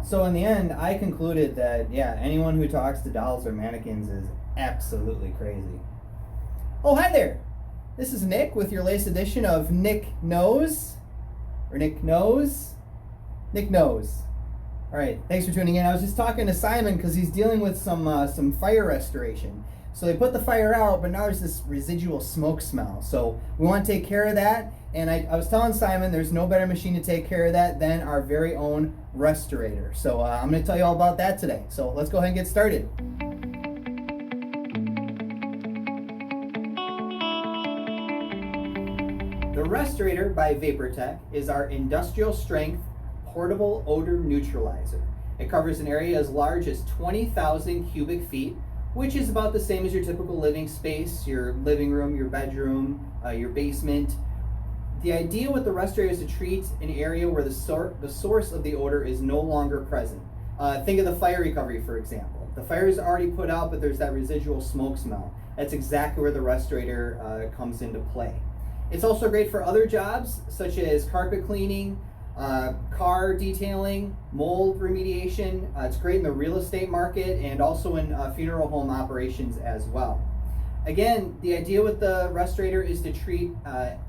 So in the end, I concluded that, yeah, anyone who talks to dolls or mannequins is absolutely crazy. Oh, hi there. This is Nick with your latest edition of Nick Knows. Or Nick Knows. Nick Knows. All right, thanks for tuning in. I was just talking to Simon because he's dealing with some fire restoration. So they put the fire out, but now there's this residual smoke smell. So we want to take care of that. And I was telling Simon there's no better machine to take care of that than our very own Restorator. So I'm going to tell you all about that today. So let's go ahead and get started. The Restorator by Vaportek is our industrial strength portable odor neutralizer. It covers an area as large as 20,000 cubic feet, which is about the same as your typical living space, your living room, your bedroom, your basement. The idea with the Restorator is to treat an area where the source of the odor is no longer present. Think of the fire recovery, for example. The fire is already put out, but there's that residual smoke smell. That's exactly where the Restorator comes into play. It's also great for other jobs, such as carpet cleaning, car detailing, mold remediation. It's great in the real estate market and also in funeral home operations as well. Again, the idea with the Restorator is to treat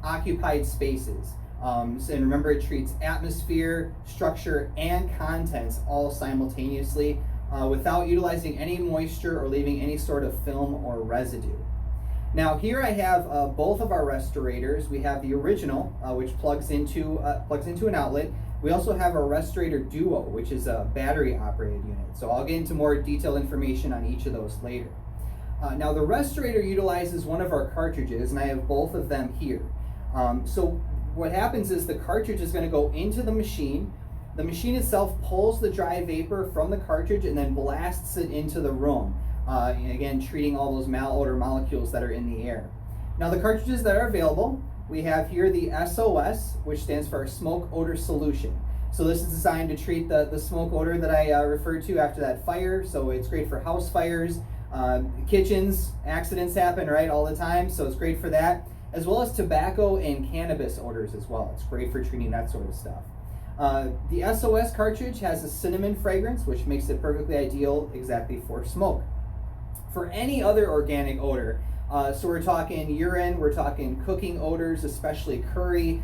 occupied spaces. And remember, it treats atmosphere, structure, and contents all simultaneously without utilizing any moisture or leaving any sort of film or residue. Now here I have both of our Restorators. We have the original, which plugs into an outlet. We also have our Restorator DUO, which is a battery-operated unit. So I'll get into more detailed information on each of those later. Now the Restorator utilizes one of our cartridges, and I have both of them here. So what happens is the cartridge is going to go into the machine. The machine itself pulls the dry vapor from the cartridge and then blasts it into the room. Again, treating all those malodor molecules that are in the air. Now the cartridges that are available, we have here the SOS, which stands for Smoke Odor Solution. So this is designed to treat the smoke odor that I referred to after that fire. So it's great for house fires, kitchens, accidents happen, right, all the time. So it's great for that, as well as tobacco and cannabis odors as well. It's great for treating that sort of stuff. The SOS cartridge has a cinnamon fragrance, which makes it perfectly ideal exactly for smoke. For any other organic odor, so we're talking urine, we're talking cooking odors, especially curry,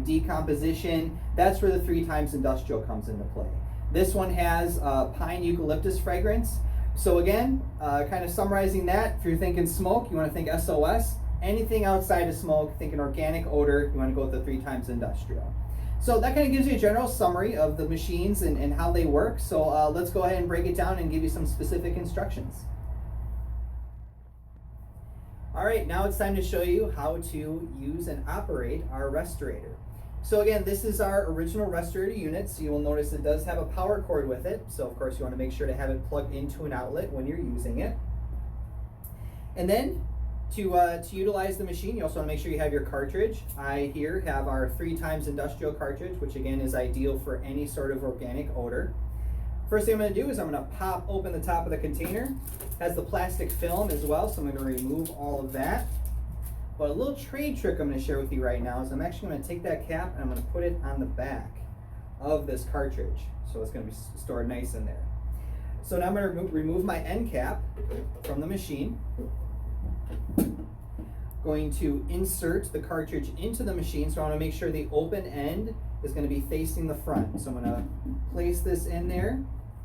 decomposition, that's where the 3 times industrial comes into play. This one has pine eucalyptus fragrance. So again, kind of summarizing that, if you're thinking smoke, you want to think SOS. Anything outside of smoke, think an organic odor, you want to go with the 3 times industrial. So that kind of gives you a general summary of the machines and how they work. So let's go ahead and break it down and give you some specific instructions. All right, now it's time to show you how to use and operate our Restorator. So again, this is our original Restorator unit, so you will notice it does have a power cord with it. So of course you want to make sure to have it plugged into an outlet when you're using it. And then to utilize the machine, you also want to make sure you have your cartridge. I here have our 3 times industrial cartridge, which again is ideal for any sort of organic odor. First thing I'm going to do is I'm going to pop open the top of the container. It has the plastic film as well, so I'm going to remove all of that. But a little trade trick I'm going to share with you right now is I'm actually going to take that cap and I'm going to put it on the back of this cartridge. So it's going to be stored nice in there. So now I'm going to remove my end cap from the machine. Going to insert the cartridge into the machine, so I want to make sure the open end is going to be facing the front. So I'm going to place this in there.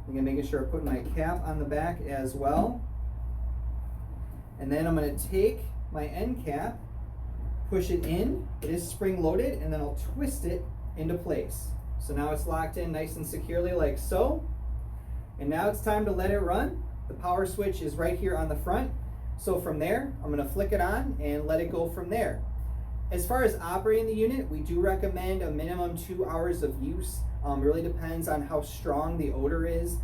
I'm going to make sure I put my cap on the back as well. And then I'm going to take my end cap, push it in. It is spring loaded, and then I'll twist it into place. So now it's locked in nice and securely like so. And now it's time to let it run. The power switch is right here on the front. So from there, I'm going to flick it on and let it go from there. As far as operating the unit, we do recommend a minimum 2 hours of use. It really depends on how strong the odor is.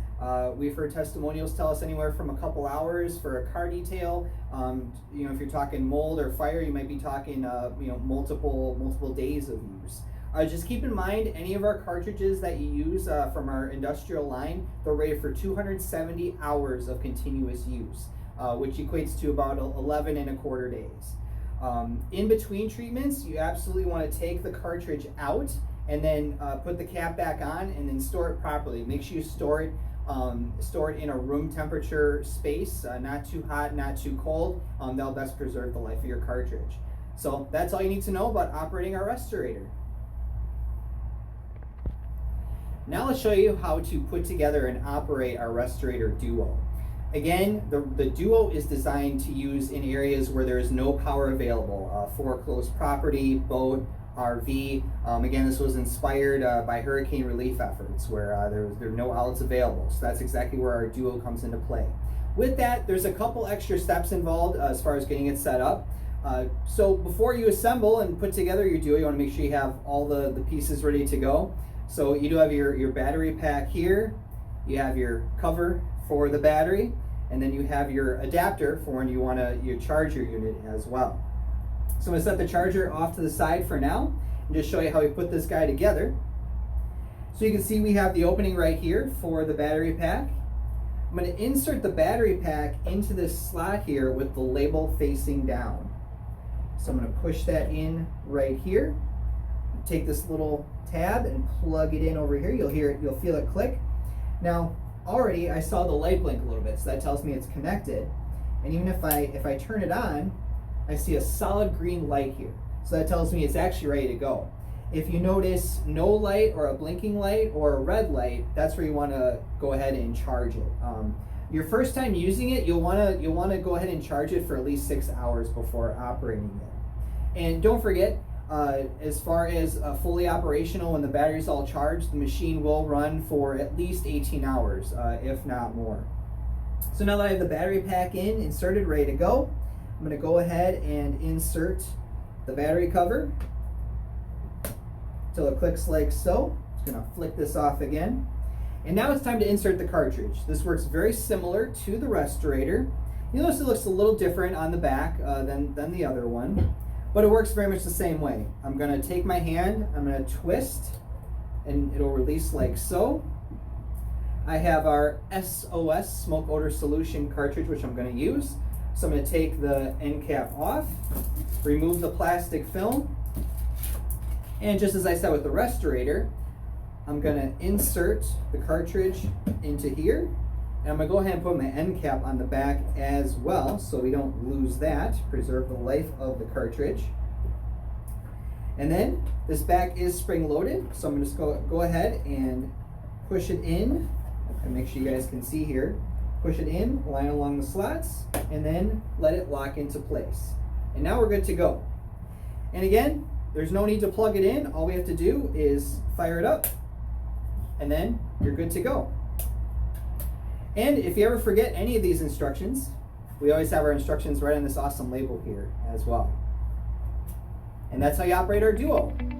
We've heard testimonials tell us anywhere from a couple hours for a car detail. If you're talking mold or fire, you might be talking multiple days of use. Just keep in mind, any of our cartridges that you use from our industrial line, they're rated for 270 hours of continuous use, which equates to about 11 1/4 days. In between treatments, you absolutely want to take the cartridge out and then put the cap back on, and then store it properly. Make sure you store it in a room temperature space, not too hot, not too cold. That'll best preserve the life of your cartridge. So that's all you need to know about operating our Restorator. Now let's show you how to put together and operate our Restorator DUO. Again, the DUO is designed to use in areas where there is no power available, foreclosed property, boat, RV. Again, this was inspired by hurricane relief efforts where there are no outlets available. So that's exactly where our DUO comes into play. With that, there's a couple extra steps involved as far as getting it set up. So before you assemble and put together your DUO, you want to make sure you have all the pieces ready to go. So you do have your battery pack here, you have your cover for the battery, and then you have your adapter for when you want to charge your unit as well. So I'm going to set the charger off to the side for now and just show you how we put this guy together. So you can see we have the opening right here for the battery pack. I'm going to insert the battery pack into this slot here with the label facing down. So I'm going to push that in right here. Take this little tab and plug it in over here. You'll feel it click. Now already I saw the light blink a little bit, so that tells me it's connected. And even if I turn it on, I see a solid green light here. So that tells me it's actually ready to go. If you notice no light or a blinking light or a red light, that's where you want to go ahead and charge it. Your first time using it, you'll want to go ahead and charge it for at least 6 hours before operating it. And don't forget, as far as fully operational, when the battery's all charged, the machine will run for at least 18 hours, if not more. So now that I have the battery pack inserted, ready to go, I'm going to go ahead and insert the battery cover until it clicks like so. Just going to flick this off again. And now it's time to insert the cartridge. This works very similar to the Restorator. You notice it looks a little different on the back than the other one. But it works very much the same way. I'm going to take my hand, I'm going to twist, and it'll release like so. I have our SOS, Smoke Odor Solution cartridge, which I'm going to use. So I'm going to take the end cap off, remove the plastic film, and just as I said with the Restorator, I'm going to insert the cartridge into here. And I'm going to go ahead and put my end cap on the back as well so we don't lose that, preserve the life of the cartridge. And then this back is spring loaded, so I'm just going to go ahead and push it in, and make sure you guys can see here. Push it in, line along the slots, and then let it lock into place. And now we're good to go. And again, there's no need to plug it in. All we have to do is fire it up, and then you're good to go. And if you ever forget any of these instructions, we always have our instructions right on this awesome label here as well. And that's how you operate our DUO.